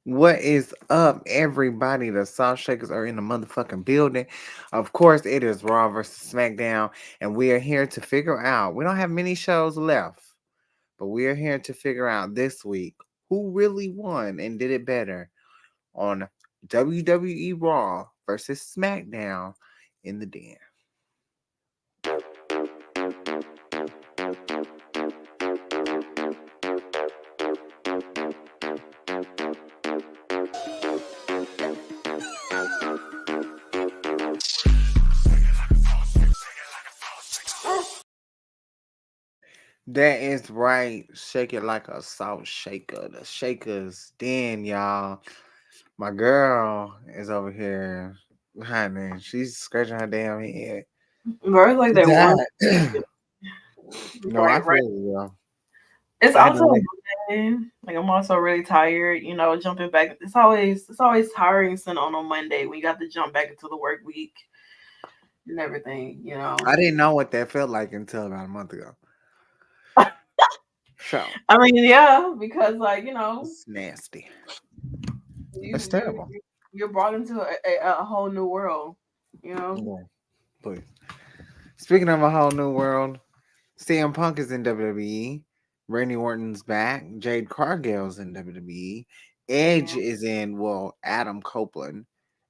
What is up, everybody? The Salt Shakers are in the motherfucking building. Of course, it is Raw versus SmackDown, and we are here to figure out. We don't have many shows left, but we are here to figure out this week who really won and did it better on WWE Raw versus SmackDown in the Den. That is right. Shake it like a salt shaker. The Shakers Den, y'all. My girl is over here. Honey, she's scratching her damn head. Bro, it's like that one. God. No, I Like right. feel you, girl. It's I had to also lay. Monday. Like I'm also really tired. Jumping back. It's always tiring sitting on a Monday when you got to jump back into the work week and everything. I didn't know what that felt like until about a month ago. So I mean, yeah, because it's nasty. you It's you're terrible. you're brought into a whole new world. You know. Yeah, please. Speaking of a whole new world, CM Punk is in WWE. Randy Orton's back. Jade Cargill's in WWE. Edge Yeah. is in, well, Adam Copeland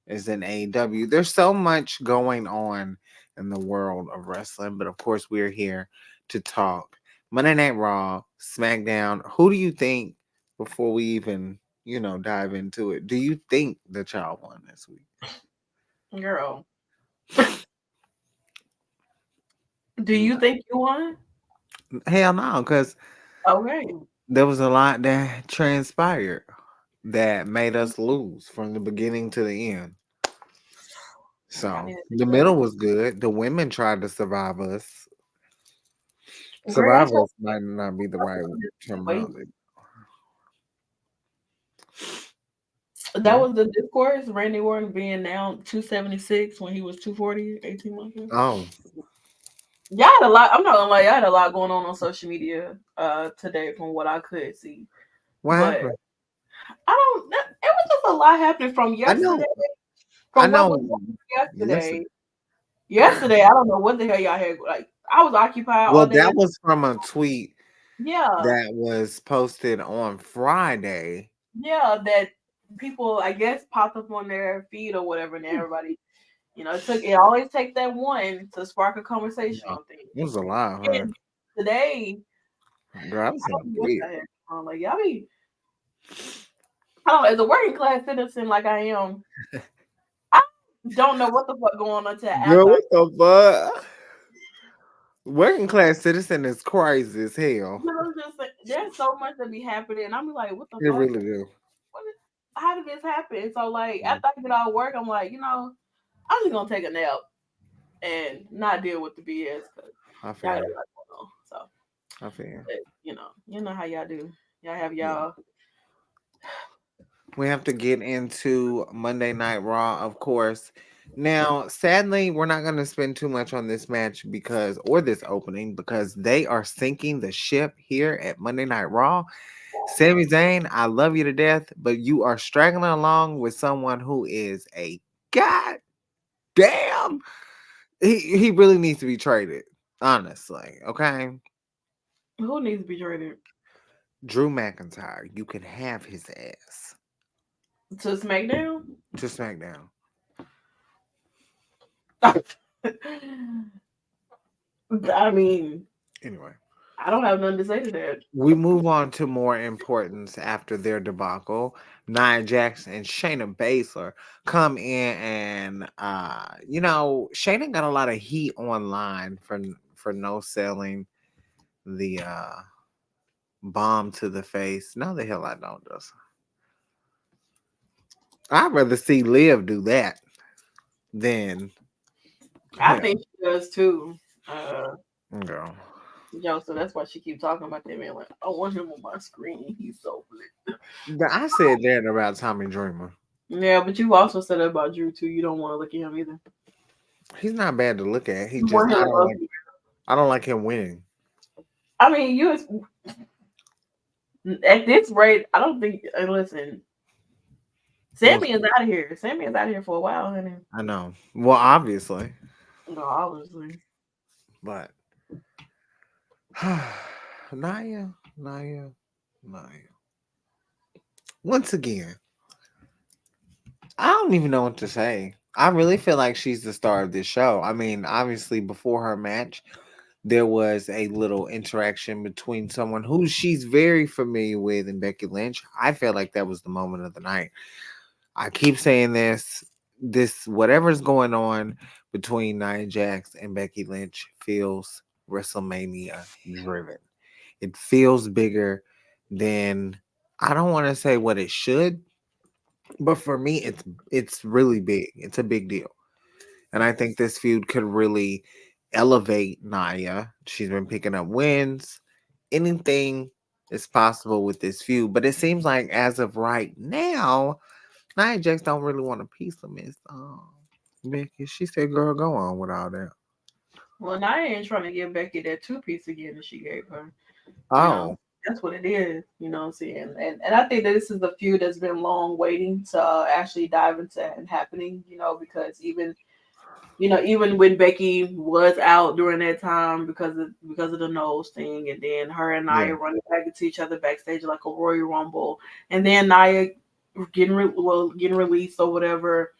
is in AEW. There's so much going on in the world of wrestling, but of course, we're here to talk Monday Night Raw, SmackDown. Who do you think, before we even, dive into it, do you think the child won this week? Girl, do you think you won? Hell no, because Okay. there was a lot that transpired that made us lose from the beginning to the end. I So need the to middle was good. The women tried to survive us. Girl, Survive that's what us might not be the right wait. terminology. That Hmm? was the discourse. Randy Orton being now 276 when he was 240 18 months ago. Oh, Yeah, I had a lot. I'm not gonna lie, I had a lot going on social media today from what I could see. what But happened? it was just a lot happening from I yesterday. know. I From what was know. Yesterday. yesterday. Yesterday, I don't know what the hell y'all had. Like, I was occupied Well, all day. that was from a tweet Yeah, that was posted on Friday. yeah, that people, I guess, popped up on their feed or whatever, and everybody, it always takes that one to spark a conversation No, on things. it was a lot, huh? And today, Girl, I was I in don't know what tweet. y'all had on. Like, y'all be, I don't know, as a working class citizen like I am, I don't know what the fuck going on until Girl, after I, what the fuck? Working class citizen is crazy as hell. just like, there's so much that be happening, and I'm like, what the It fuck? really do. What is, how did this happen? So, like, after I get out of work, I'm like, I'm just gonna take a nap and not deal with the BS because I y'all got feel. a lot going on. So, I feel. but, you know how y'all do. Y'all have Yeah. y'all. We have to get into Monday Night Raw, of course. Now, sadly, we're not going to spend too much on this match or this opening, because they are sinking the ship here at Monday Night Raw. Sami Zayn, I love you to death, but you are straggling along with someone who is a god damn. He really needs to be traded, honestly. Okay, Who needs to be traded Drew McIntyre, you can have his ass to SmackDown? to SmackDown. I mean, Anyway. I don't have nothing to say to that. We move on to more importance after their debacle. Nia Jax and Shayna Baszler come in, and Shayna got a lot of heat online for no selling the bomb to the face. No, the hell I don't. Just I'd rather see Liv do that than I hell. think she does too. Uh, Girl. so that's why she keep talking about that man. Like, I want him on my screen. He's so good. I said that about Tommy Dreamer. Yeah, but you also said that about Drew too. You don't want to look at him either. He's not bad to look at. He You just want him to love you. I don't like him winning. I mean, at this rate, I don't think. Listen, Well, Sammy is out of here. Sammy is out of here for a while, honey. I know. Well, obviously, No, obviously. but Naya, Naya, Naya. Once again, I don't even know what to say. I really feel like she's the star of this show. I mean, obviously, before her match, there was a little interaction between someone who she's very familiar with and Becky Lynch. I feel like that was the moment of the night. I keep saying this whatever's going on between Nia Jax and Becky Lynch feels WrestleMania driven. It feels bigger than, I don't want to say what it should, but for me it's really big. It's a big deal. And I think this feud could really elevate Nia. She's been picking up wins. Anything is possible with this feud, but it seems like as of right now, Nia Jax don't really want a piece of Miss Becky. She said, "Girl, go on with all that." Well, Nia ain't trying to give Becky that two piece again that she gave her. You know, Oh, that's what it is. You know what I'm saying? And I think that this is a feud that's been long waiting to actually dive into and happening. You know, because even when Becky was out during that time because of the nose thing, and then her and yeah. Nia running back into each other backstage like a Royal Rumble, and then Nia getting released or whatever,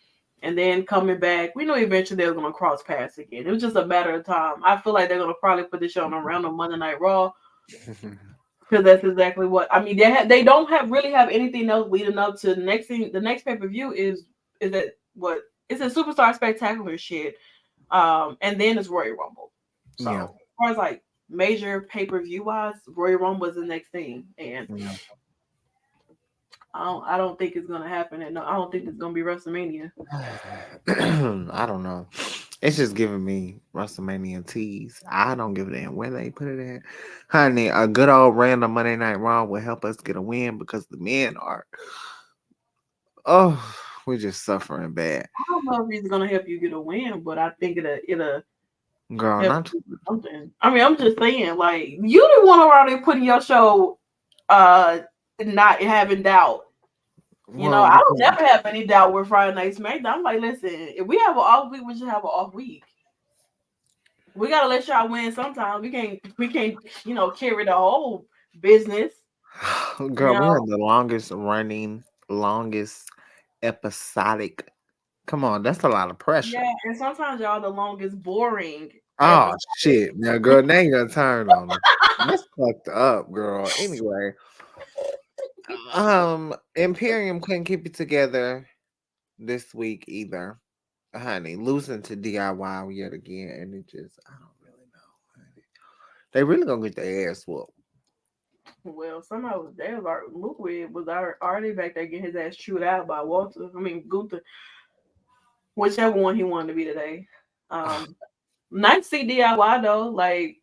and then coming back. We know eventually they're gonna cross paths again. It was just a matter of time. I feel like they're gonna probably put this show on around on Monday Night Raw because that's exactly what I mean. They don't have really have anything else leading up to the next thing. The next pay per view is that what it's a Superstar Spectacular shit, and then it's Royal Rumble. So Yeah. as far as like major pay per view wise, Royal Rumble is the next thing, and Yeah. I don't think it's gonna happen. And no, I don't think it's gonna be WrestleMania. I don't know. It's just giving me WrestleMania tease. I don't give a damn where they put it at. Honey, a good old random Monday Night Raw will help us get a win because the men are, oh, we're just suffering bad. I don't know if it's gonna help you get a win, but I think it'll Girl, help not you do something. I mean, I'm just saying, like you the one around there putting your show, uh, not having doubt. You know, well I don't because never have any doubt with Friday Night SmackDown. I'm like, listen, if we have an off week, we should have an off week. We gotta let y'all win sometimes. We can't carry the whole business. You girl, we know. are the longest running, longest episodic. Come on, that's a lot of pressure. Yeah, and sometimes y'all the longest boring Oh episode. shit. Now girl, now you got turn on us. That's fucked up, girl. Anyway, Imperium couldn't keep it together this week either. Honey, losing to DIY yet again, and it just I don't really know. Honey. They really gonna get their ass whooped. Well, somehow they was Ludwig was already back there getting his ass chewed out by Walter. I mean Gunther, whichever one he wanted to be today. Um, Nice to see DIY though, like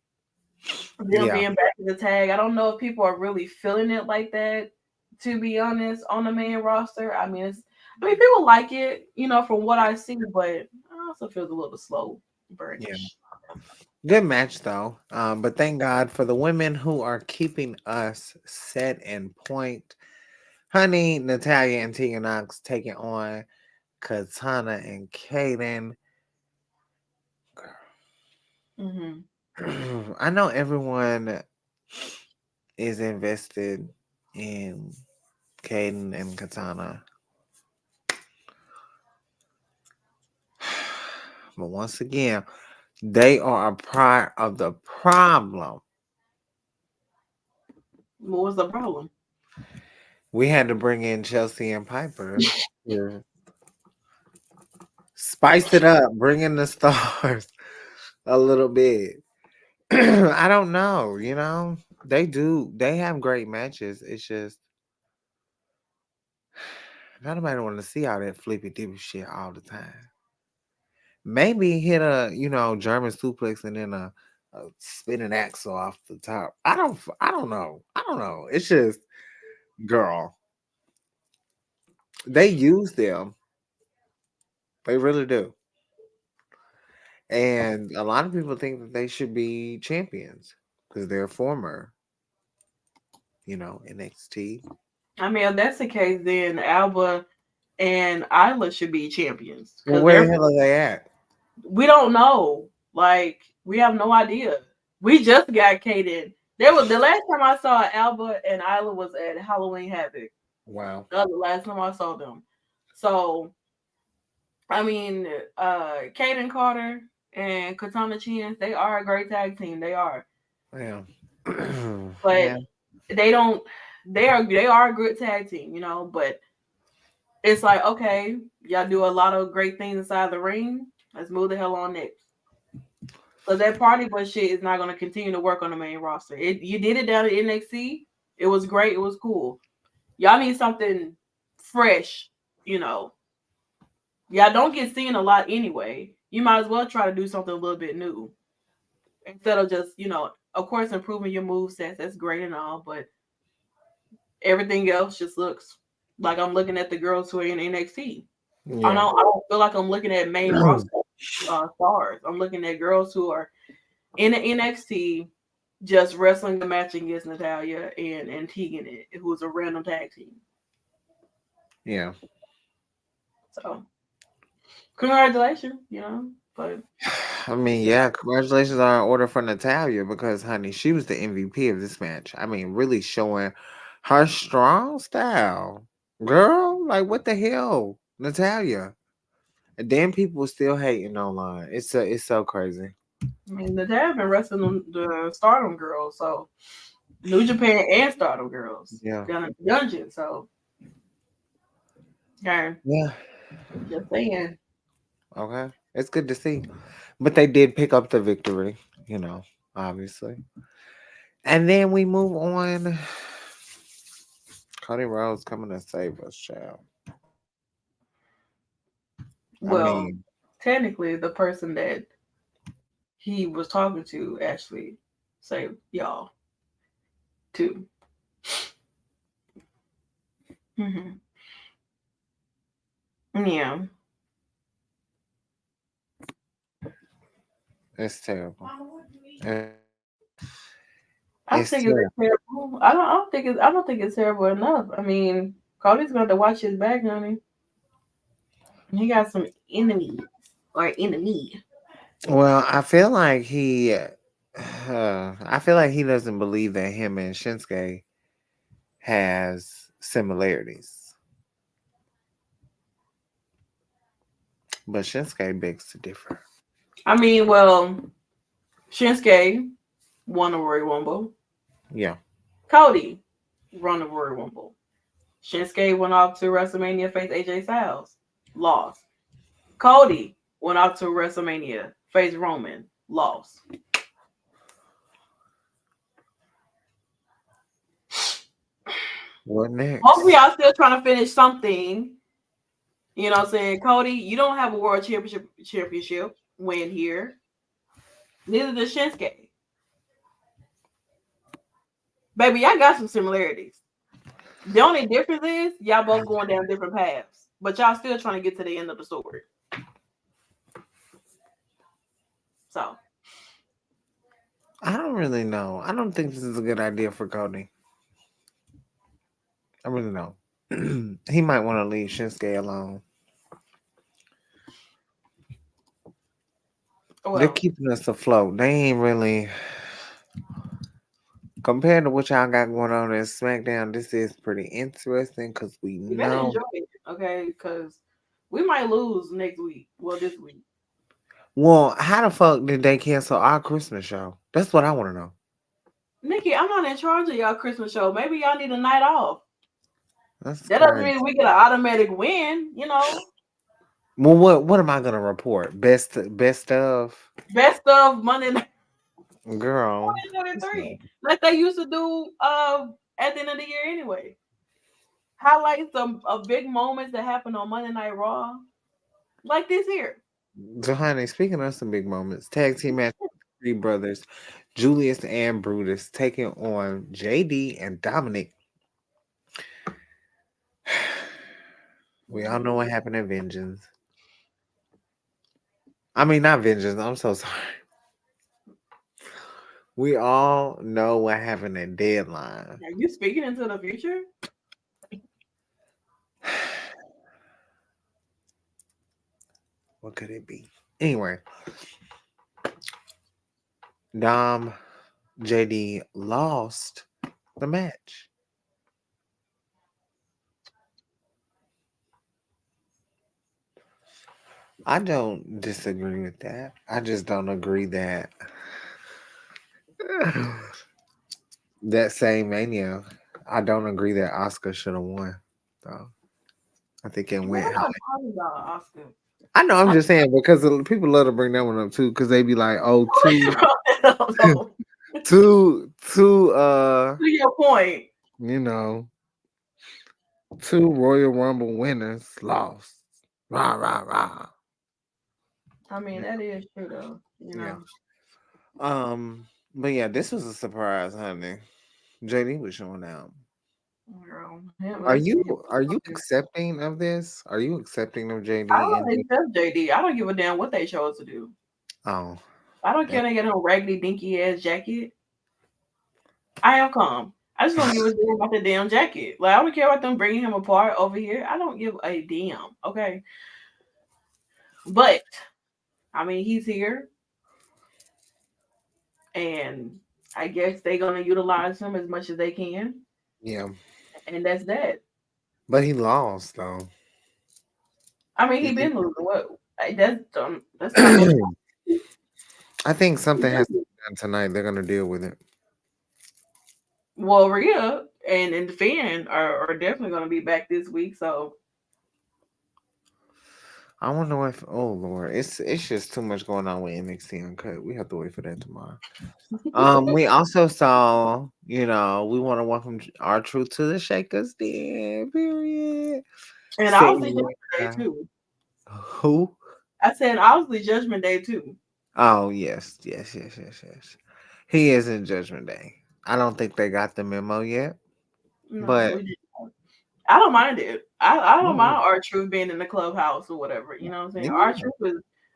them Yeah, being back in the tag. I don't know if people are really feeling it like that. To be honest, on the main roster, I mean, people like it, from what I see, but it also feels a little slow yeah. burnish. Good match though. But thank God for the women who are keeping us set and point. Honey, Natalia and Tegan Knox taking on Katana and Kaden. Hmm. I know everyone is invested in Kaden and Katana. But once again, they are a part of the problem. What was the problem? We had to bring in Chelsea and Piper to spice it up, bring in the stars a little bit. I don't know, they have great matches. It's just nobody want to see all that flippy dippy shit all the time. Maybe hit a German suplex and then a spinning axle off the top. I don't know. I don't know. It's just girl. They use them. They really do. And a lot of people think that they should be champions because they're former, NXT. I mean, if that's the case, then Alba. and Isla should be champions Well, because where they're the hell are they at? we don't know. Like we have no idea. We just got Kaden. There was the last time I saw Alba and Isla was at Halloween Havoc. Wow. The last time I saw them. So I mean, Kaden Carter and Katana Chance, they are a great tag team. They are, Yeah. but Yeah. they don't. They are a good tag team, you know. But it's like okay, y'all do a lot of great things inside the ring. Let's move the hell on next. So that party bus shit is not going to continue to work on the main roster. You did it down at NXT. It was great. It was cool. Y'all need something fresh, you know. Y'all don't get seen a lot anyway. You might as well try to do something a little bit new instead of just, of course, improving your move sets. That's great and all, but everything else just looks like I'm looking at the girls who are in NXT. Yeah. I don't feel like I'm looking at main roster stars. I'm looking at girls who are in the NXT just wrestling the match against Natalia and Tegan, who is a random tag team. Yeah. So congratulations, but I mean, yeah, congratulations are in order for Natalia because, honey, she was the MVP of this match. I mean, really showing her strong style. Girl, like, what the hell? Natalia. And then people still hating online. It's so crazy. I mean Natalia been wrestling the Stardom girls, so New Japan and Stardom girls Yeah. down in the dungeon. So yeah, Yeah. just saying. Okay. It's good to see. But they did pick up the victory, you know, obviously. And then we move on. Cody Rhodes coming to save us, child. I Well, mean, technically, the person that he was talking to actually saved y'all too. Hmm. Yeah, it's terrible. It- I It's think it's terrible. terrible. I don't think it's terrible enough. I mean, Cody's going to watch his back, honey. He got some enemies or enemy. Well, I feel like I feel like he doesn't believe that him and Shinsuke has similarities, but Shinsuke begs to differ. I mean, well, Shinsuke won the Royal Rumble. Yeah. Cody won the Royal Rumble. Shinsuke went off to WrestleMania face AJ Styles, lost. Cody went off to WrestleMania face Roman, lost. What Hopefully, next? y'all still trying to finish something. You know what I'm saying? Cody, you don't have a world championship win here. Neither does Shinsuke. Baby, y'all got some similarities. The only difference is y'all both going down different paths. But y'all still trying to get to the end of the story. So I don't really know. I don't think this is a good idea for Cody. I really don't. He might want to leave Shinsuke alone. They're well, keeping us afloat. They ain't really compared to what y'all got going on in SmackDown. This is pretty interesting because we you better know. enjoy it, okay? Because we might lose next week. Well, this week. Well, how the fuck did they cancel our Christmas show? That's what I want to know. Nikki, I'm not in charge of y'all Christmas show. Maybe y'all need a night off. That's That doesn't crazy. mean we get an automatic win. Well, what am I gonna report? Best of Best of Monday night girl. It's 2023. Like they used to do at the end of the year anyway. Highlights of big moments that happened on Monday Night Raw. Like this here. So, honey, speaking of some big moments, tag team match three brothers, Julius and Brutus taking on JD and Dominic. We all know what happened at Vengeance. I mean, not Vengeance. I'm so sorry. We all know what happened at Deadline. Are you speaking into the future? What could it be? Anyway, Dom JD lost the match. I don't disagree with that. I just don't agree that that same mania. I don't agree that Oscar should have won. So I think it We're went not high. talking about Oscar. I know. I'm I just saying because people love to bring that one up too because they be like, "Oh, two, don't know. two, To your point, you know, two Royal Rumble winners lost." Rah rah rah. I mean, Yeah. that is true though. Yeah. But yeah, this was a surprise, honey. JD was showing out. Girl, him, Are it's him. you accepting of this? Are you accepting of I JD don't and accept JD. I don't give a damn what they chose to do. oh I don't eh, care they get a raggedy dinky ass jacket. I am calm. I just don't give a damn about the damn jacket. Like I don't care about them bringing him apart over here. I don't give a damn. Okay, but I mean he's here, and I guess they're gonna utilize him as much as they can, yeah. and that's that. But he lost though. I mean he He did. been losing. What? That's not gonna. I think something has to be done tonight. They're gonna deal with it. Well, Rhea and the fan are definitely gonna be back this week. So I wonder if oh Lord, it's just too much going on with NXT Uncut. We have to wait for that tomorrow. We also saw, we want to welcome our truth to the Shakers Den, period. and obviously Sitting Judgment Day with too. who? I said obviously Judgment Day too. Oh yes, yes, yes, yes, yes. He is in Judgment Day. I don't think they got the memo yet, No, but we didn't. I don't mind it. I don't yeah, mind our truth being in the clubhouse or whatever. You know what I'm saying? yeah,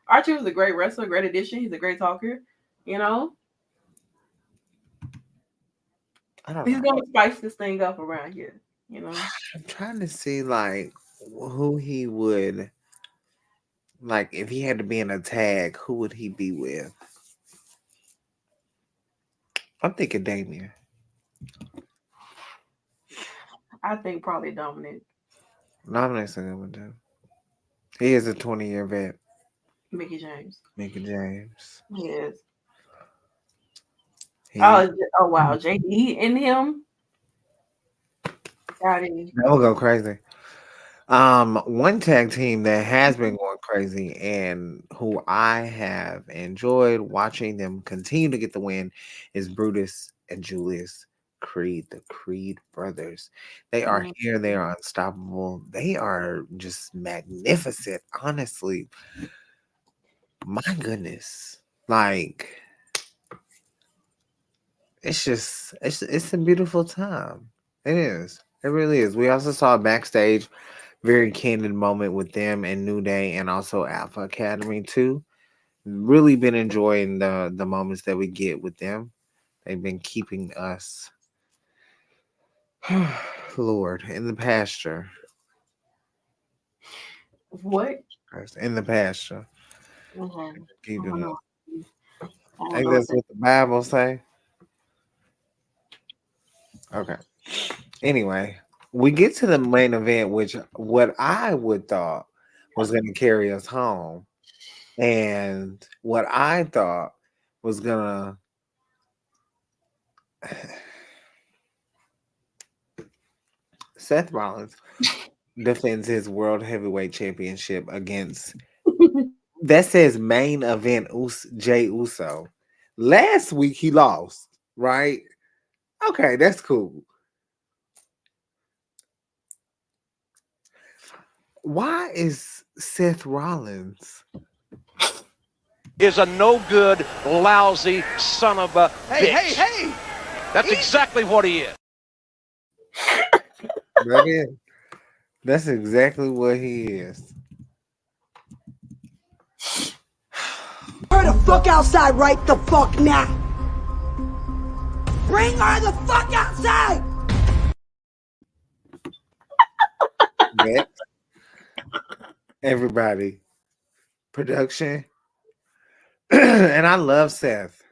Our truth is a great wrestler, great addition. He's a great talker. You know, I don't he's know. gonna spice this thing up around here. You know, I'm trying to see like who he would like if he had to be in a tag. Who would he be with? I'm thinking Damien. I think probably Dominic, No, I'm not saying with him. He is a 20-year vet. Mickey James. Mickey James. Yes. He Oh wow, JD in him. Got it. that will go crazy. One tag team that has been going crazy and who I have enjoyed watching them continue to get the win is Brutus and Julius Creed, the Creed brothers. They are Mm. here, they are unstoppable, they are just magnificent, honestly. My goodness. Like it's a beautiful time. It is. It really is. We also saw backstage very candid moment with them and New Day and also Alpha Academy too. Really been enjoying the moments that we get with them. They've been keeping us Lord in the pasture. What? Guys, in the pasture. Mhm. I don't Keeping us. know. I I don't think know what that's that. what the Bible say. Okay. Anyway, we get to the main event, which what I would thought was gonna carry us home. And what I thought was gonna Seth Rollins defends his world heavyweight championship against that says main event Jay Uso. Last week he lost, right? Okay, that's cool. Why is Seth Rollins? Is a no good, lousy son of a bitch. Hey! That's exactly what he is. That is, that's exactly what he is. Her the fuck outside right the fuck now! Bring her the fuck outside! Next, everybody, production. And I love Seth,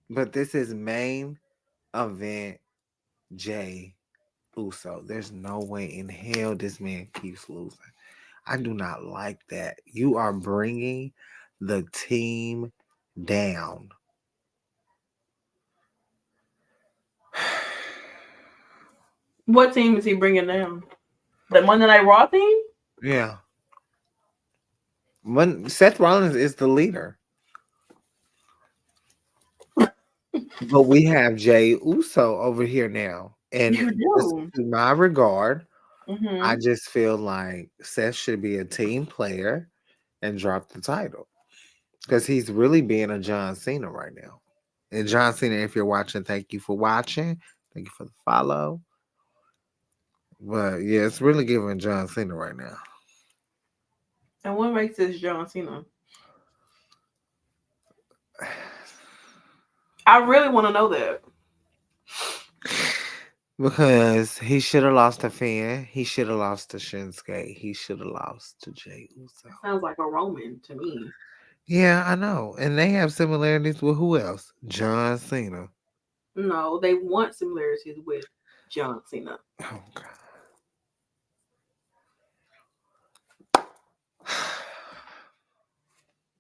but this is main event Jay Uso. There's no way in hell this man keeps losing. I do not like that. You are bringing the team down. What team is he bringing down? The Monday Night Raw team? Yeah. Seth Rollins is the leader. But we have Jay Uso over here now. And You just do. to my regard, I Mm-hmm. just feel like Seth should be a team player and drop the title. Because he's really being a John Cena right now. And John Cena, if you're watching, thank you for watching. Thank you for the follow. But yeah, it's really giving John Cena right now. And what makes this John Cena? I really want to know that. Because he should have lost to Finn. He should have lost to Shinsuke. He should have lost to Jay Uso. Sounds like a Roman to me. Yeah, I know. And they have similarities with who else? John Cena. No, they want similarities with John Cena. Oh, God.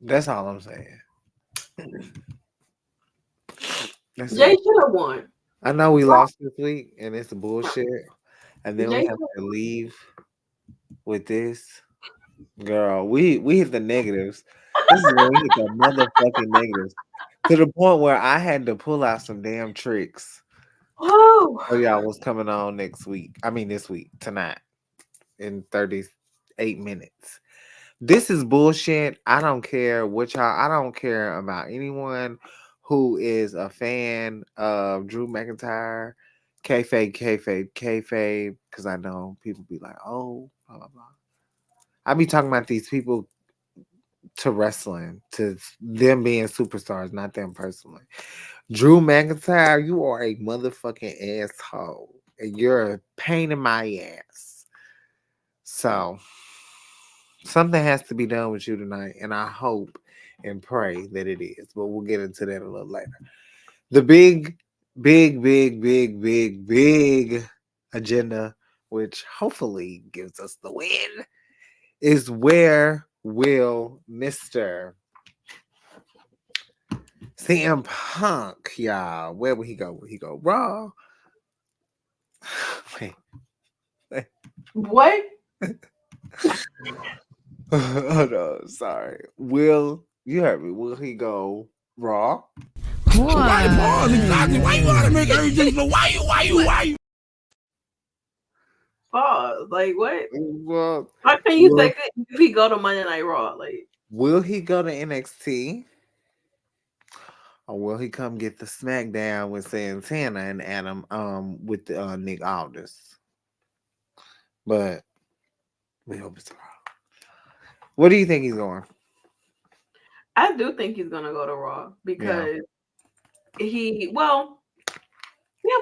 That's all I'm saying. That's Jay it. should have won. I know we lost this week and it's bullshit. And then we Jay have to leave with this. Girl, we hit the negatives. This is when we hit the motherfucking negatives. To the point where I had to pull out some damn tricks. Oh, So y'all was coming on next week. I mean this week, tonight, in 38 minutes. This is bullshit. I don't care what y'all. I don't care about anyone who is a fan of Drew McIntyre, kayfabe. Because I know people be like, oh, blah blah blah. I be talking about these people to wrestling, to them being superstars, not them personally. Drew McIntyre, you are a motherfucking asshole, and you're a pain in my ass. So something has to be done with you tonight, and I hope and pray that it is. But we'll get into that a little later. The big agenda, which hopefully gives us the win, is where will Mr. CM Punk, y'all, where will he go? Will he go Raw? Wait. what? Oh no, sorry. Will you heard me? Will he go Raw? Why pause exactly? Why you gotta make everything so? Why you? Pause. Like what? Well, How can you will, say that if he go to Monday Night Raw? Like will he go to NXT? Or will he come get the SmackDown with Santana and Adam with Nick Aldis? But we hope it's Raw. What do you think he's going? I do think he's gonna go to Raw because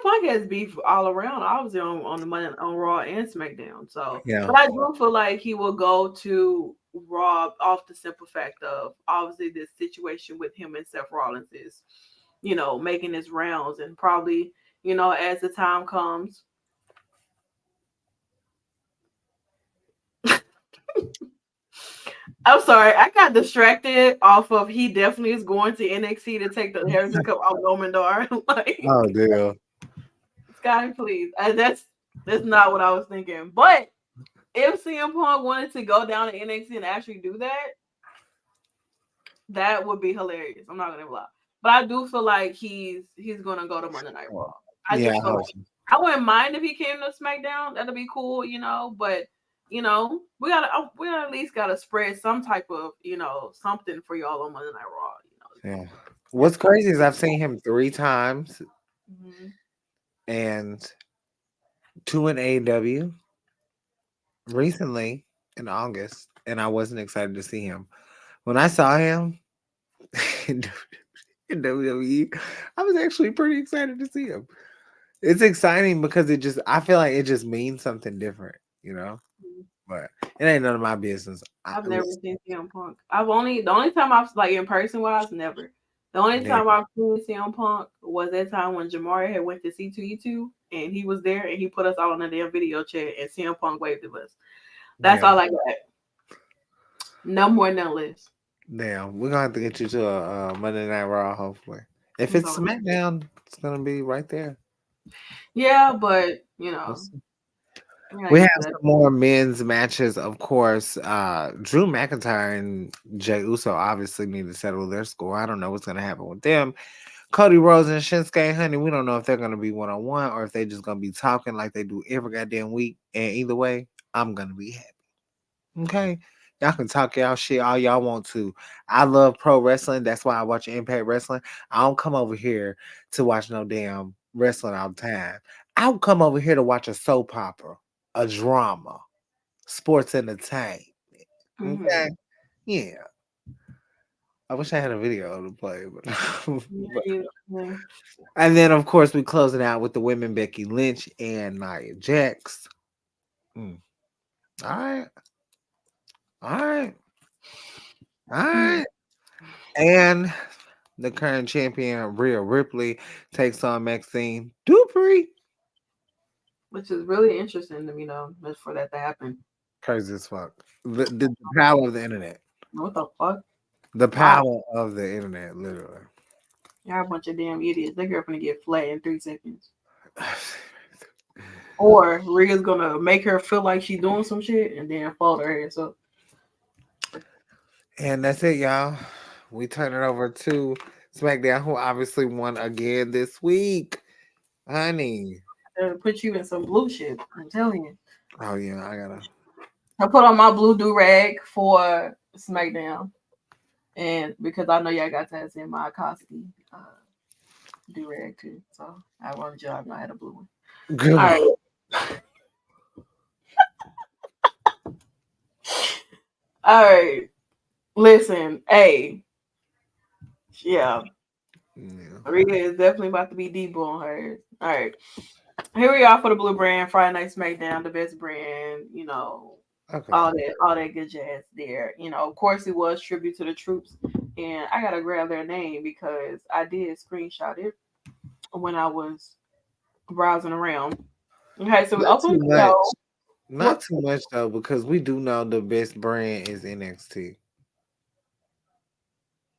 Punk has beef all around, obviously on the Monday on Raw and SmackDown. So, Yeah. but I do feel like he will go to Raw off the simple fact of obviously this situation with him and Seth Rollins is, making his rounds and probably, as the time comes. I'm sorry, I got distracted off of he definitely is going to NXT to take the Harrison Cup off Roman Dar. Like, Oh dear. Sky, please. That's not what I was thinking. But if CM Punk wanted to go down to NXT and actually do that, that would be hilarious. I'm not gonna lie. But I do feel like he's gonna go to Monday Night Raw. I Yeah, just I feel hope like so. I wouldn't mind if he came to SmackDown. That'd be cool, But we gotta at least gotta spread some type of something for y'all on Monday Night Raw. Yeah. What's crazy is I've seen him 3 times Mhm. and 2 in AEW recently in August, and I wasn't excited to see him. When I saw him in WWE, I was actually pretty excited to see him. It's exciting because I feel like it just means something different, but it ain't none of my business. I've never seen CM Punk. The only time I've like in person wise, never. The only Yeah, time I've seen CM Punk was that time when Jamari had went to C2E2 and he was there and he put us all in a damn video chat and CM Punk waved at us. That's yeah. all I got. No more, no less. Damn, we're gonna have to get you to a Monday Night Raw. Hopefully, if it's So, SmackDown, it's gonna be right there. yeah, but We'll see. we're not We have used to that. some more men's matches, of course. Drew McIntyre and Jey Uso obviously need to settle their score. I don't know what's gonna happen with them. Cody Rhodes and Shinsuke Honey, we don't know if they're gonna be 1-on-1 or if they just gonna be talking like they do every goddamn week. And either way, I'm gonna be happy. Okay. Y'all can talk y'all shit all y'all want to. I love pro wrestling. That's why I watch Impact Wrestling. I don't come over here to watch no damn wrestling all the time. I'll come over here to watch a soap opera, a drama, sports entertainment. Mm-hmm. Okay. Yeah. I wish I had a video to play, but, but Yeah. and then of course we close it out with the women Becky Lynch and Nia Jax. Mm. All right. All right. All right. And the current champion, Rhea Ripley, takes on Maxine Dupree. Which is really interesting to me, though, just for that to happen. Crazy as fuck. The power of the internet. What the fuck? The Wow. power of the internet, literally. Y'all a bunch of damn idiots. That girl gonna get flat in 3 seconds. Or Rhea's gonna make her feel like she's doing some shit and then fold her ass up. And that's it, y'all. We turn it over to SmackDown, who obviously won again this week. Honey. Put you in some blue shit. I'm telling you. Oh, yeah, I gotta. I put on my blue do rag for SmackDown. And because I know y'all got to see my Koski do rag too. So I wanted y'all to know I had a blue one. Good. All right. All right. Listen, hey. Yeah. Yeah. Rhea is definitely about to be deep on hers. All right. Here we are for the blue brand, Friday Night SmackDown, the best brand, Okay. all that good jazz there. Of course it was tribute to the troops. And I gotta grab their name because I did screenshot it when I was browsing around. Okay, so we Not opened too the much. show. Not too much, though, because we do know the best brand is NXT.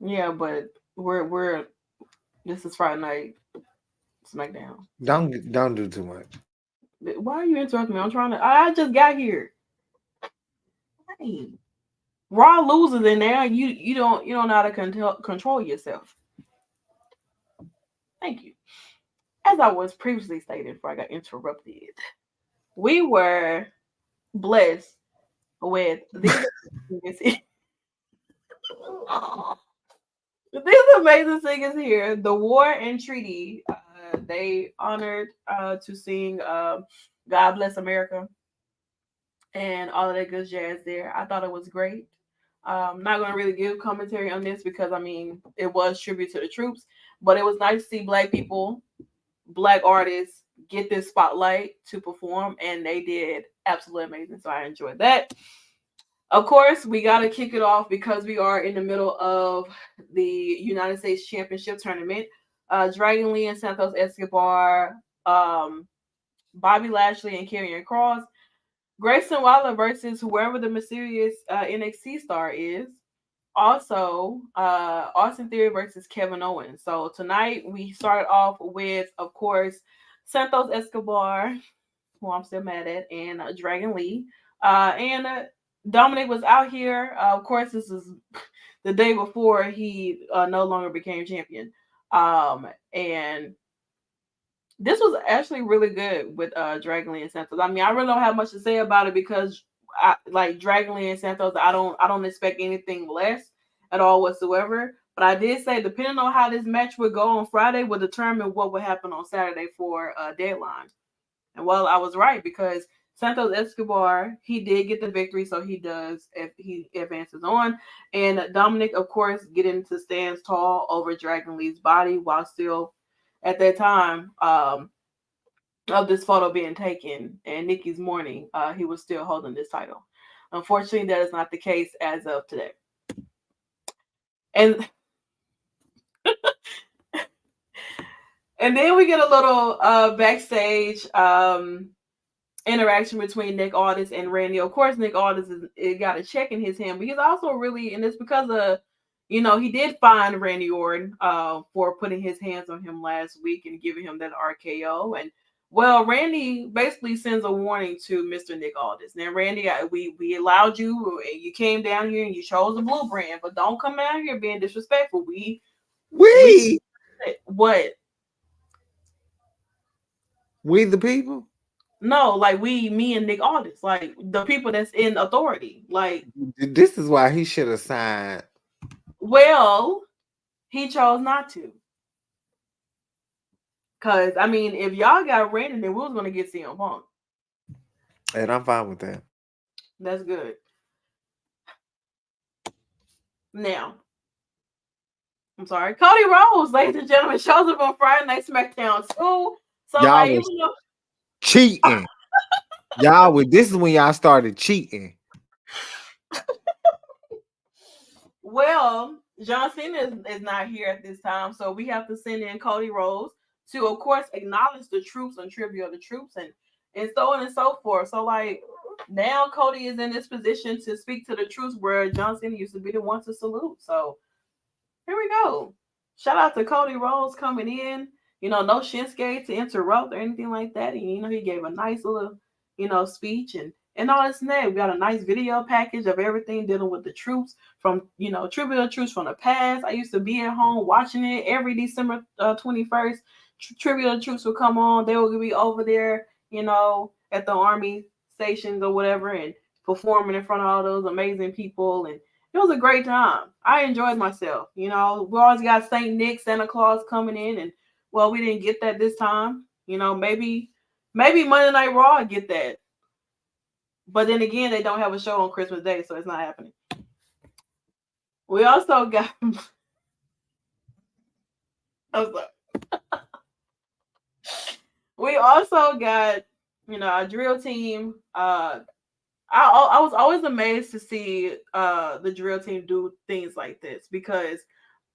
Yeah, but we're this is Friday Night SmackDown. So Don't do too much. why are you interrupting me? I just got here. Hey. Raw loses in there. You don't know how to control yourself. Thank you. As I was previously stated before I got interrupted, we were blessed with these amazing singers here. The War and Treaty. They honored to sing "God Bless America" and all of that good jazz there. I thought it was great. Not going to really give commentary on this because it was tribute to the troops, but it was nice to see black people, black artists get this spotlight to perform, and they did absolutely amazing. So I enjoyed that. Of course, we got to kick it off because we are in the middle of the United States Championship tournament. Dragon Lee and Santos Escobar, Bobby Lashley and Karrion Kross, Grayson Waller versus whoever the mysterious NXT star is. Also, Austin Theory versus Kevin Owens. So tonight we started off with, of course, Santos Escobar, who I'm still mad at, and Dragon Lee. And Dominic was out here. Of course, this is the day before he no longer became champion. And this was actually really good with Dragon Lee and Santos. I really don't have much to say about it because like Dragon Lee and Santos, I don't expect anything less at all whatsoever. But I did say depending on how this match would go on Friday would determine what would happen on Saturday for deadline. And well, I was right because Santos Escobar, he did get the victory, so he does if he advances on. And Dominic, of course, get into stands tall over Dragon Lee's body while still at that time of this photo being taken and Nikki's mourning, he was still holding this title. Unfortunately, that is not the case as of today. And and then we get a little backstage interaction between Nick Aldis and Randy. Of course, Nick Aldis got a check in his hand, but he's also really, and it's because of, he did fine Randy Orton for putting his hands on him last week and giving him that RKO. And well, Randy basically sends a warning to Mr. Nick Aldis. Now, Randy, we allowed you, you came down here and you chose the blue brand, but don't come down here being disrespectful. We what? We the people? No, like me and Nick Aldis, like the people that's in authority. Like, this is why he should have signed. Well, he chose not to. Cause I mean, if y'all got Randy, then we was gonna get CM Punk. And I'm fine with that. That's good. Now, I'm sorry, Cody Rhodes, ladies and gentlemen, shows up on Friday Night SmackDown 2. So y'all like, was cheating. This is when y'all started cheating. Well, John Cena is not here at this time, so we have to send in Cody Rhodes to, of course, acknowledge the troops and tribute the troops and so on and so forth. So, like, now Cody is in this position to speak to the troops where John Cena used to be the one to salute. So, here we go. Shout out to Cody Rhodes coming in. No Shinsuke to interrupt or anything like that. And, he gave a nice little, speech and all this and that. We got a nice video package of everything dealing with the troops from, tribute troops from the past. I used to be at home watching it every December 21st. Tribute troops would come on. They would be over there, at the army stations or whatever and performing in front of all those amazing people. And it was a great time. I enjoyed myself. We always got St. Nick, Santa Claus coming in. And, well, we didn't get that this time. Maybe Monday Night Raw get that. But then again, they don't have a show on Christmas Day, so it's not happening. We also got... we also got, a drill team. I was always amazed to see the drill team do things like this because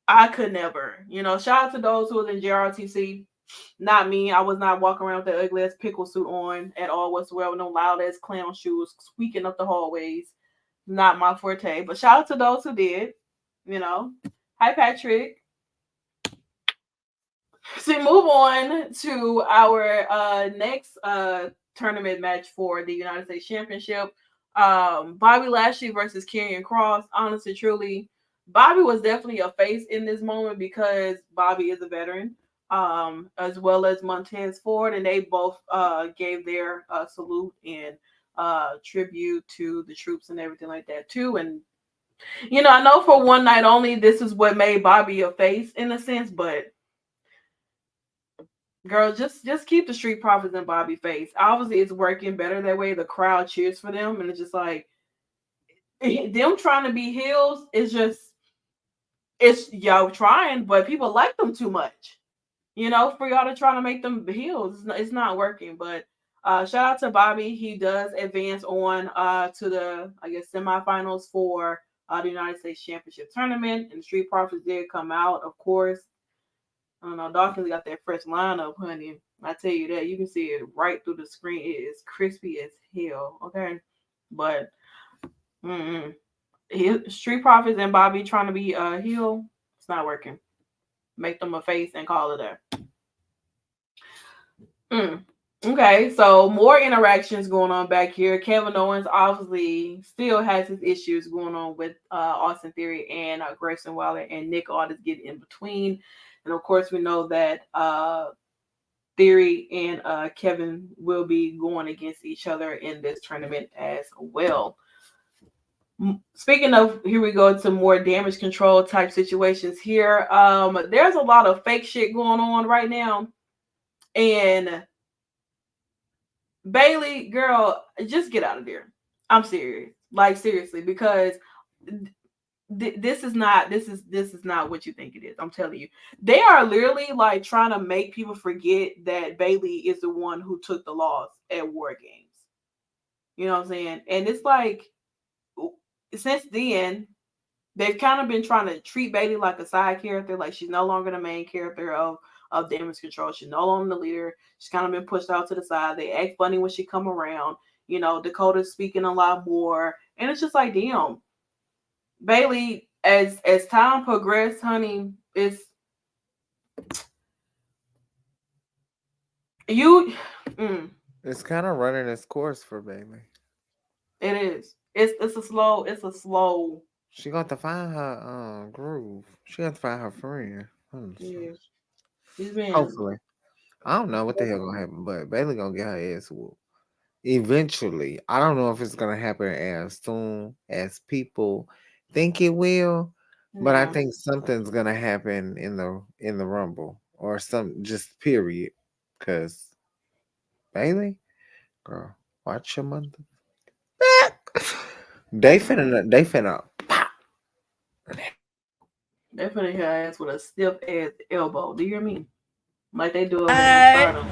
I could never. Shout out to those who was in JRTC. Not me. I was not walking around with that ugly ass pickle suit on at all whatsoever. No loud ass clown shoes squeaking up the hallways. Not my forte. But shout out to those who did. Hi Patrick. So we move on to our next tournament match for the United States Championship. Bobby Lashley versus Karrion Kross. Honestly, truly, Bobby was definitely a face in this moment because Bobby is a veteran. As well as Montez Ford, and they both gave their salute and tribute to the troops and everything like that too. And I know for one night only, this is what made Bobby a face in a sense, but girl, just keep the Street Profits and Bobby face. Obviously, it's working better that way. The crowd cheers for them, and it's just like them trying to be heels. It's y'all trying, but people like them too much. For y'all to try to make them heels, it's not working. But shout out to Bobby. He does advance on to the, I guess, semifinals for the United States Championship Tournament. And the Street Profits did come out, of course. I don't know. Dawkins got that fresh lineup, honey. I tell you that. You can see it right through the screen. It is crispy as hell. Okay. But Street Profits and Bobby trying to be a heel, it's not working. Make them a face and call it there. Okay, so more interactions going on back here. Kevin Owens obviously still has his issues going on with Austin Theory and Grayson Waller, and Nick Aldis getting in between. And of course, we know that Theory and Kevin will be going against each other in this tournament as well. Speaking of, here we go to more damage control type situations here. There's a lot of fake shit going on right now. And Bailey, girl, just get out of there. I'm serious. Like, seriously, because this is not what you think it is. I'm telling you, they are literally like trying to make people forget that Bailey is the one who took the loss at War Games. You know what I'm saying? And it's like since then they've kind of been trying to treat Bailey like a side character, like she's no longer the main character of Damage Control. She's no longer the leader. She's kind of been pushed out to the side. They act funny when she come around. You know, Dakota's speaking a lot more, and it's just like, damn, Bailey. As time progressed, honey, it's you. It's kind of running its course for Bailey. It is. It's a slow. It's a slow. She got to find her groove. She got to find her friend. Yeah. She's been. Hopefully. I don't know what the hell gonna happen, but Bailey gonna get her ass whooped. Eventually. I don't know if it's gonna happen as soon as people think it will, but I Yeah. think something's gonna happen in the Rumble or some just period. Cause Bailey, girl, watch your mother. They finna They finna hit her ass with a stiff ass elbow. Do you hear me? Like they do over in Stardom.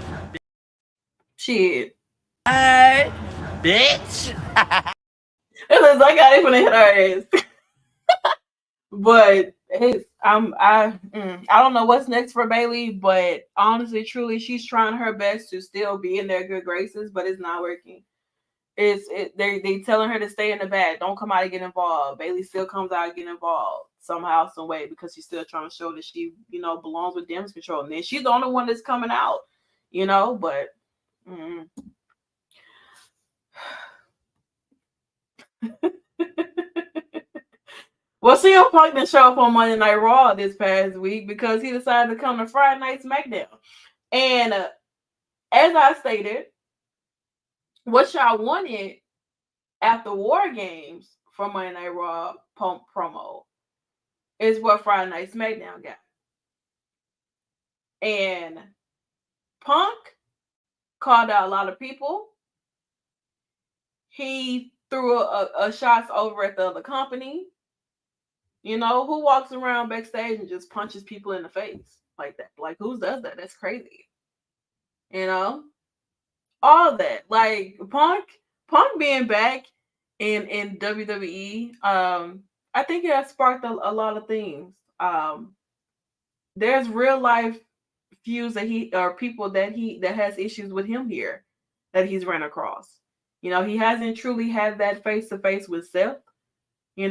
Shit. Bitch. It looks like how they finna hit her ass. But I don't know what's next for Bailey, but honestly, truly, she's trying her best to still be in their good graces, but it's not working. They telling her to stay in the back, don't come out and get involved. Bailey still comes out and get involved somehow, some way, because she's still trying to show that she, belongs with Damage Control. And then she's the only one that's coming out, but well, CM Punk didn't show up on Monday Night Raw this past week because he decided to come to Friday Night SmackDown. And as I stated, what y'all wanted after War Games for Monday Night Raw promo is what Friday Night SmackDown got. And Punk called out a lot of people. He threw a shots over at the other company. Who walks around backstage and just punches people in the face like that? Like, who does that? That's crazy. All that. Like, Punk being back in WWE, I think it has sparked a lot of things. There's real life feuds that people that has issues with him here that he's ran across. He hasn't truly had that face to face with Seth. He's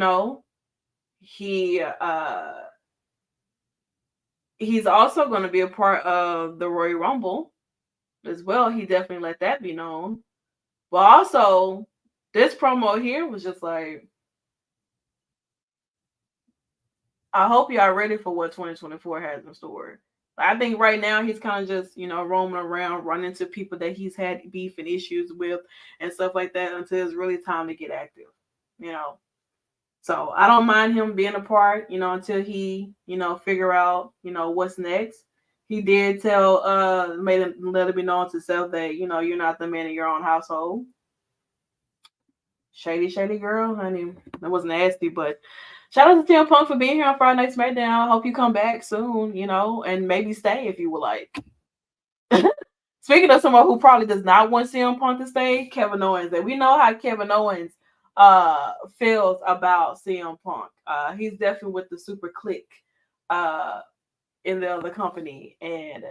also going to be a part of the Royal Rumble as well. He definitely let that be known. But also, this promo here was just like, I hope y'all ready for what 2024 has in store. I think right now he's kind of just, roaming around, running into people that he's had beef and issues with and stuff like that until it's really time to get active, So I don't mind him being a part, until he, figure out, what's next. He did let it be known to himself that, you're not the man in your own household. Shady girl. I mean, that was nasty, but shout out to CM Punk for being here on Friday Night SmackDown. I hope you come back soon, and maybe stay if you would like. Speaking of someone who probably does not want CM Punk to stay, Kevin Owens. And we know how Kevin Owens feels about CM Punk. He's definitely with the super clique in the other company. And,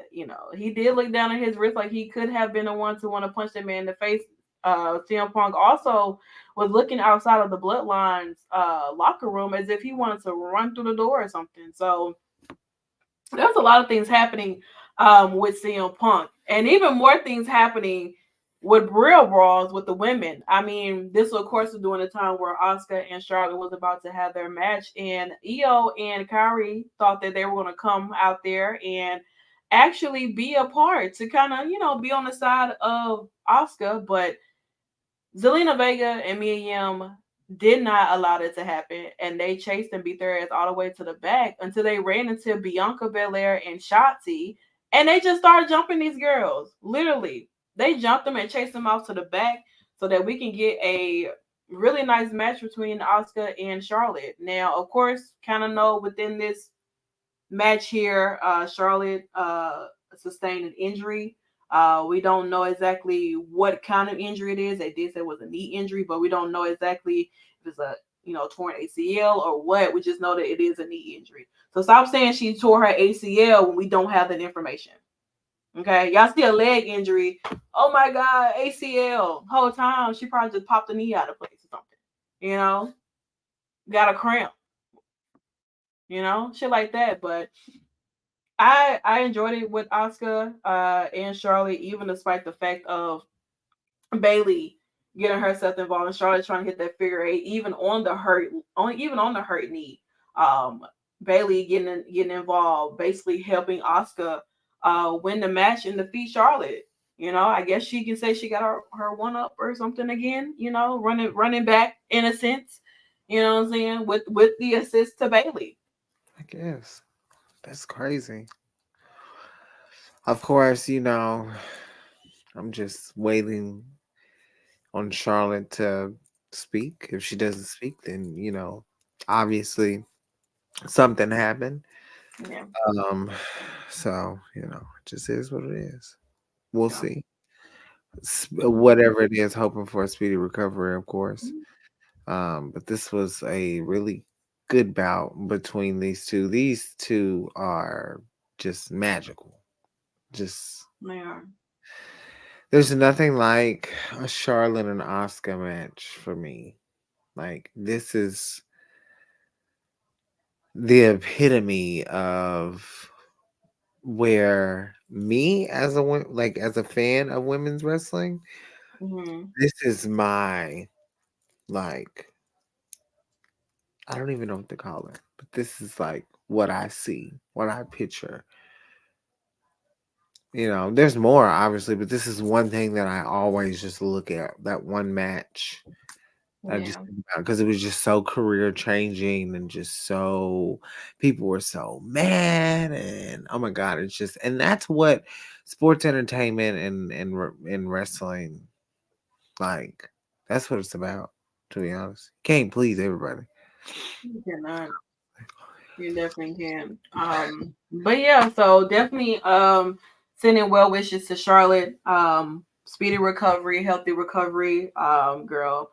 he did look down at his wrist like he could have been the one to want to punch that man in the face. CM Punk also was looking outside of the Bloodlines locker room as if he wanted to run through the door or something. So there's a lot of things happening with CM Punk, and even more things happening with real brawls with the women. I mean, this of course was during the time where Asuka and Charlotte was about to have their match, and Io and Kairi thought that they were going to come out there and actually be a part to kind of, be on the side of Asuka, but Zelina Vega and Mia Yim did not allow that to happen, and they chased and beat their ass all the way to the back until they ran into Bianca Belair and Shotzi, and they just started jumping these girls. Literally, they jumped them and chased them off to the back so that we can get a really nice match between Asuka and Charlotte. Now, of course, kind of know within this match here, Charlotte sustained an injury. We don't know exactly what kind of injury it is. They did say it was a knee injury, but we don't know exactly if it's a torn ACL or what. We just know that it is a knee injury. So stop saying she tore her ACL when we don't have that information. Okay, y'all see a leg injury. Oh my God, ACL. Whole time she probably just popped the knee out of place or something. Got a cramp. Shit like that. But I enjoyed it with Asuka and Charlotte, even despite the fact of Bailey getting herself involved and Charlotte trying to hit that figure eight, even on the hurt knee. Bailey getting involved, basically helping Asuka win the match and defeat Charlotte. I guess she can say she got her one up or something again. Running back in a sense. You know what I'm saying, with the assist to Bailey. I guess that's crazy. Of course, I'm just waiting on Charlotte to speak. If she doesn't speak, then obviously something happened. Yeah. Um, so it just is what it is. We'll Yeah. see. Whatever it is, hoping for a speedy recovery, of course. But this was a really good bout between these two. These two are just magical. Just They are. there's nothing like a Charlotte and Oscar match for me. Like this is the epitome of where me as as a fan of women's wrestling, Mm-hmm. this is my like I don't even know what to call it, but this is like what I see, what I picture. There's more obviously, but this is one thing that I always just look at, that one match. I just Yeah. think about because it was just so career changing and just so people were so mad and oh my god, it's just and that's what sports entertainment and wrestling like. That's what it's about. To be honest, can't please everybody. You cannot. You definitely can. But yeah, so definitely sending well wishes to Charlotte. Speedy recovery, healthy recovery. Girl,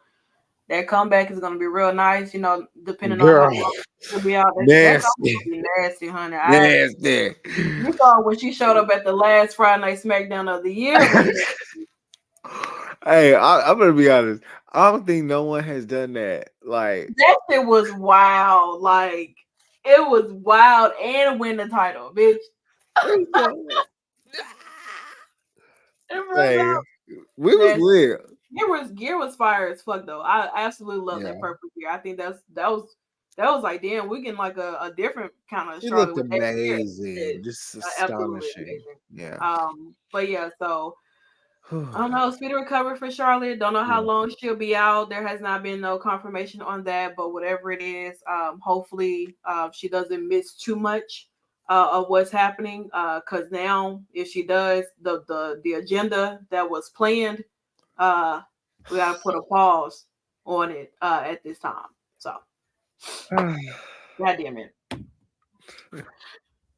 that comeback is gonna be real nice, depending on how Girl, long she'll be out. That nasty, gonna be nasty, honey. nasty. You saw when she showed up at the last Friday Night SmackDown of the year was Hey, I'm gonna be honest. I don't think no one has done that. Like, that shit was wild. Like it was wild and win the title, bitch. It was hey, out. we was That lit. gear was fire as fuck though. I absolutely love that Yeah, purple gear. I think that was like damn, we getting like a different kind of she Charlotte looked with that gear. amazing, Shit, just absolutely astonishing. amazing. Yeah. But yeah, so Whew. I don't know. Speedy recovery for Charlotte. Don't know how Yeah. long she'll be out. There has not been no confirmation on that, but whatever it is, hopefully she doesn't miss too much of what's happening. Because now, if she does, the agenda that was planned, uh, we gotta put a pause on it at this time. So, God damn it.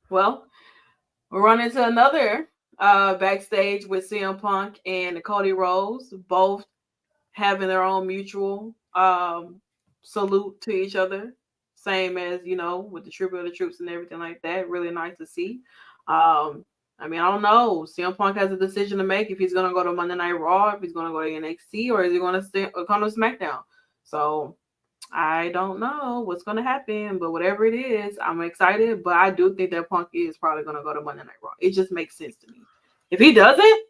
Well, we'll run into another backstage with CM Punk and Cody Rhodes, both having their own mutual salute to each other, same as with the tribute of the troops and everything like that. Really nice to see. I mean, I don't know. CM Punk has a decision to make if he's gonna go to Monday Night Raw, if he's gonna go to NXT, or is he gonna come to SmackDown. So I don't know what's gonna happen, but whatever it is, I'm excited. But I do think that Punk is probably gonna go to Monday Night Raw. It just makes sense to me. If he doesn't,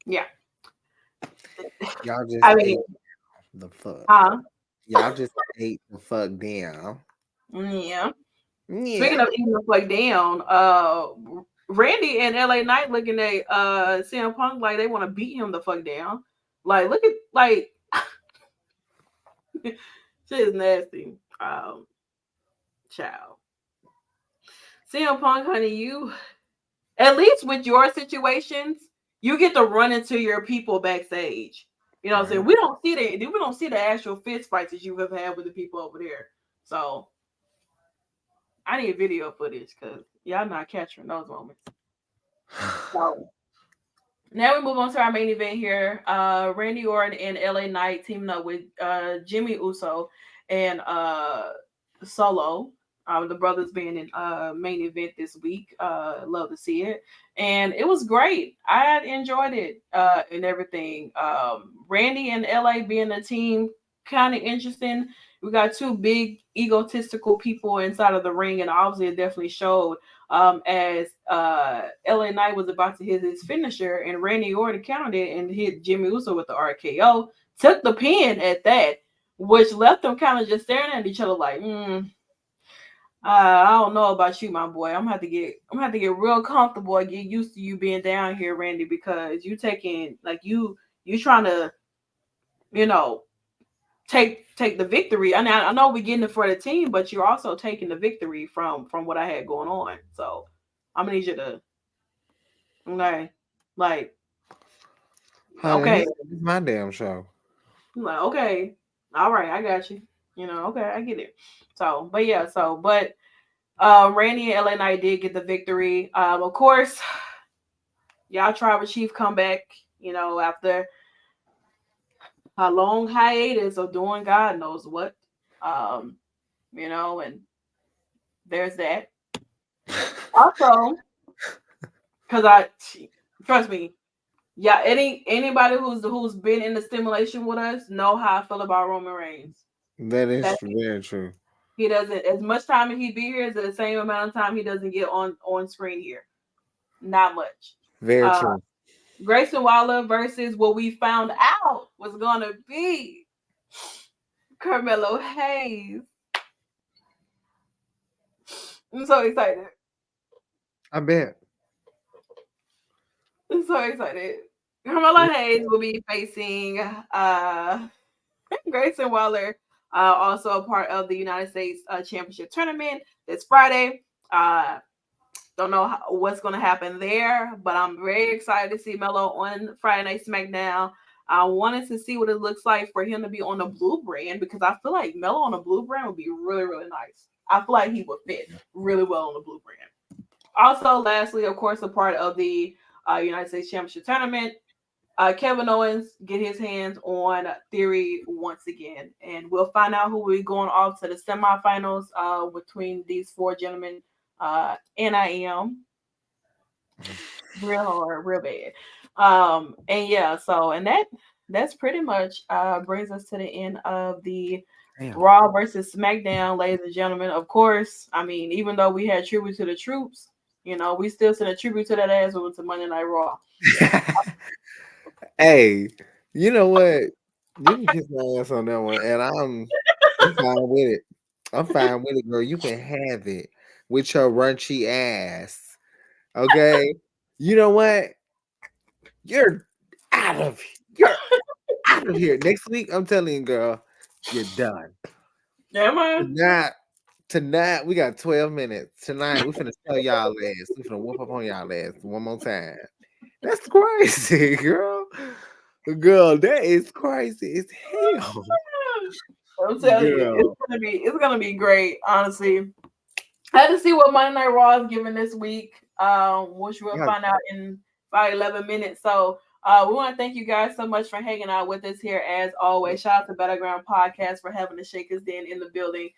yeah. Y'all just I ate mean, the fuck. huh? Y'all just ate the fuck down. Yeah. Speaking Yeah. of eating the fuck down, Randy and LA Knight looking at CM Punk like they want to beat him the fuck down. Like, look at shit is nasty. Child. CM Punk, honey, you at least with your situations, you get to run into your people backstage. You know what I'm saying? Right. We don't see the actual fist fights that you have had with the people over there. So I need video footage because y'all not capturing those moments. So now we move on to our main event here. Randy Orton and LA Knight teaming up with Jimmy Uso and Solo. The brothers being in main event this week. Love to see it. And it was great. I enjoyed it and everything. Randy and LA being a team, kind of interesting. We got two big egotistical people inside of the ring, and obviously it definitely showed as LA Knight was about to hit his finisher, and Randy Orton countered it and hit Jimmy Uso with the RKO. Took the pin at that, which left them kind of just staring at each other like, I don't know about you, my boy. I'm gonna have to get real comfortable and get used to you being down here, Randy, because you taking like you trying to, you know, take the victory. I know we're getting it for the team, but you're also taking the victory from what I had going on. So I'm gonna need you to, okay, like, Honey, okay, this is my damn show. like, okay, all right, I got you. You know, okay, I get it. So, but yeah, but Randy and LA Knight did get the victory. Of course, y'all Tribal Chief come back. You know, after a long hiatus of doing God knows what. Um, you know, and there's that. Also, because I trust me, yeah, anybody who's been in the stimulation with us know how I feel about Roman Reigns. That is That very true. he doesn't as much time as he be here is the same amount of time he doesn't get on screen here. Not much. Very Uh, true. Grayson Waller versus what we found out was gonna be Carmelo Hayes. I'm so excited. I bet. I'm so excited. Carmelo Hayes will be facing Grayson Waller, also a part of the United States Championship tournament this Friday. Don't know what's going to happen there, but I'm very excited to see Melo on Friday Night SmackDown. I wanted to see what it looks like for him to be on the blue brand because I feel like Melo on the blue brand would be really, really nice. I feel like he would fit really well on the blue brand. Also, lastly, of course, a part of the United States Championship tournament, Kevin Owens get his hands on Theory once again, and we'll find out who will be going off to the semifinals between these four gentlemen. And I am real hard, real bad. And yeah, so and that's pretty much brings us to the end of the Damn. Raw versus SmackDown, ladies and gentlemen. Of course, I mean, even though we had tribute to the troops, you know, we still send a tribute to that ass when it's a Monday Night Raw. Hey, you know what? You can kiss my ass on that one, and I'm fine with it. I'm fine with it, girl. You can have it with your runchy ass. Okay. You know what? You're out of you're out of here. Next week, I'm telling you, girl, you're done. Yeah, man. Tonight, we got 12 minutes. Tonight, we finna tell y'all ass. We finna whoop up on y'all ass one more time. That's crazy, girl. Girl, that is crazy as hell. I'm telling you, Girl. it's gonna be great. Honestly, I had to see what Monday Night Raw is giving this week, which we'll Yeah. find out in about 11 minutes. So we want to thank you guys so much for hanging out with us here as always. Shout out to Battleground Podcast for having the Shakkas Den in the building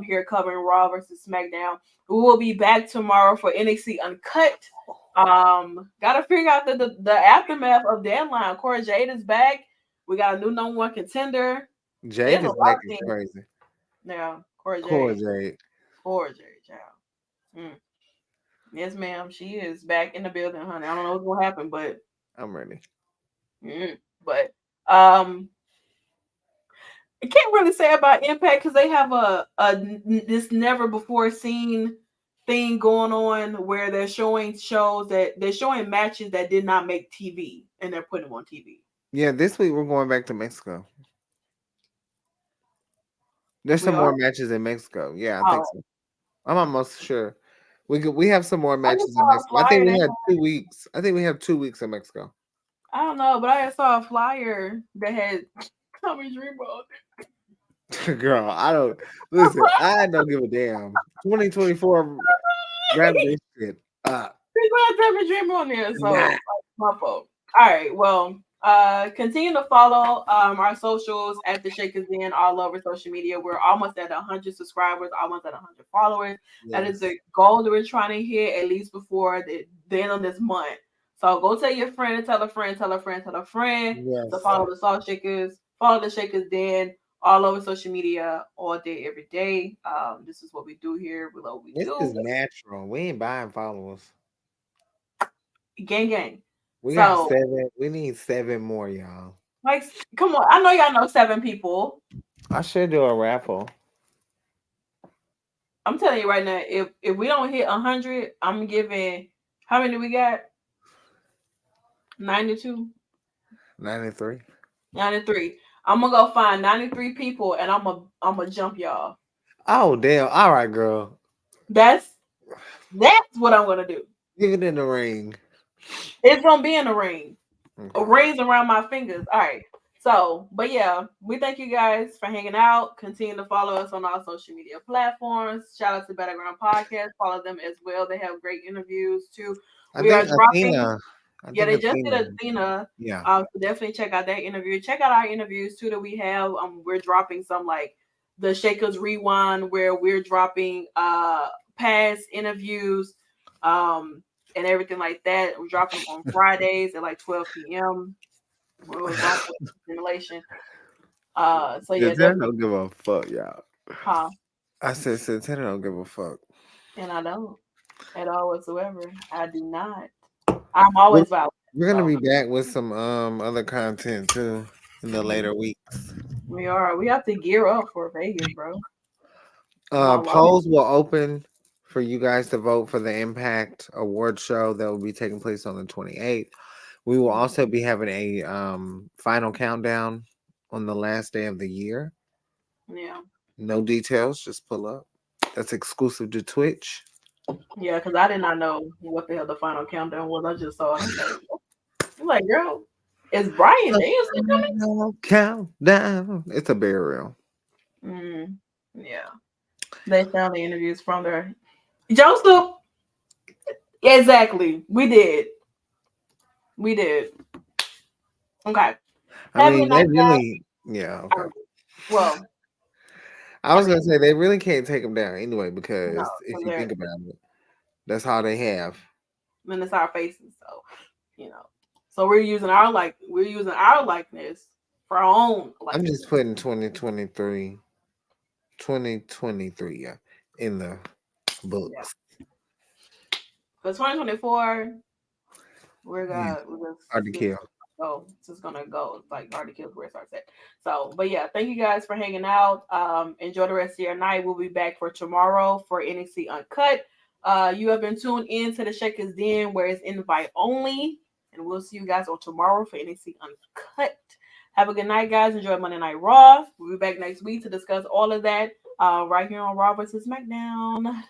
here covering Raw versus SmackDown. We will be back tomorrow for NXT Uncut. Gotta figure out the aftermath of Deadline. Cora Jade is back. We got a new number one contender. Jade There's a is lot back of is things. crazy. Yeah, Cora Core Jade. Jade. Cora Jade, child. Yes, ma'am. She is back in the building, honey. I don't know what's gonna happen, but I'm ready. but I can't really say about Impact because they have this never before seen thing going on where they're showing matches that did not make TV and they're putting them on TV. Yeah, this week we're going back to Mexico. There's We some are. more matches in Mexico. Yeah, I think Oh, so. I'm almost sure. We have some more I just matches in saw a Mexico. I think flyer we that had 2 weeks. I think we have 2 weeks in Mexico. I don't know, but I saw a flyer that had Tommy Dreamer on Girl, I don't listen. I don't give a damn. 2024, wrap it. this shit up. People had Tommy Dreamer on there, so Nah. like, my fault. All right, well, continue to follow our socials at the Shakers Den all over social media. We're almost at 100 subscribers, almost at 100 followers. That is Yes. the goal that we're trying to hit at least before the end of this month. So go tell your friend, tell a friend, tell a friend, tell a friend to Yes. follow the Salt Shakers, follow the Shakers Den all over social media all day, every day. This is what we do here. We love what we This is do. natural. We ain't buying followers. Gang, gang. We got So, 7. We need 7 more, y'all. like, come on. I know y'all know 7 people. I should do a raffle. I'm telling you right now, if we don't hit 100, I'm giving. How many we got? 92, 93. 93. I'm gonna go find 93 people, and I'm gonna jump y'all. Oh damn. All right, girl. That's what I'm gonna do. Give it in the ring. It's gonna be in the ring. Okay. Rings around my fingers. All right. So, but yeah, we thank you guys for hanging out. Continue to follow us on our social media platforms. Shout out to Battleground Podcast. Follow them as well. They have great interviews too. I We are think dropping. Athena. I Yeah, think they just did Athena. Athena. Yeah. So definitely check out that interview. Check out our interviews too that we have. We're dropping some like the Shakers Rewind, where we're dropping past interviews, and everything like that. We're dropping them on Fridays at like 12 p.m. We're dropping simulation. So yeah, Santana definitely. don't give a fuck, y'all. Huh? I said Santana don't give a fuck. And I don't at all whatsoever. I do not. I'm We're, always valid. we're gonna So be back with some other content too in the mhm, later weeks. we are. We have to gear up for Vegas, bro. My lord. Polls will open for you guys to vote for the Impact Award show that will be taking place on the 28th. We will also be having a final countdown on the last day of the year. Yeah. No details, just pull up. That's exclusive to Twitch. Yeah, because I did not know what the hell the final countdown was. I just saw it. I'm like, girl, is Brian The Danielson coming? final countdown. It's a burial. Yeah. They found the interviews from there. Joseph. Exactly. We did. We did. Okay. I Have a mean, good they night, guys. really, yeah, okay. Well, I I was gonna mean, say they really can't take them down anyway no, because if because you they're think about it, that's all they have. when it's our faces. So, you know. So we're using our likeness for our own I'm likeness. just putting 2023, yeah, in the Yeah. books. For 2024, Yeah, we're hard to kill. just gonna go. It's like already kills where it starts at. So, but yeah, thank you guys for hanging out. Enjoy the rest of your night. We'll be back for tomorrow for NXT Uncut. You have been tuned in to the Shakers Den, where it's invite only, and we'll see you guys on tomorrow for NXT Uncut. Have a good night, guys. Enjoy Monday Night Raw. We'll be back next week to discuss all of that. Right here on Raw vs. SmackDown.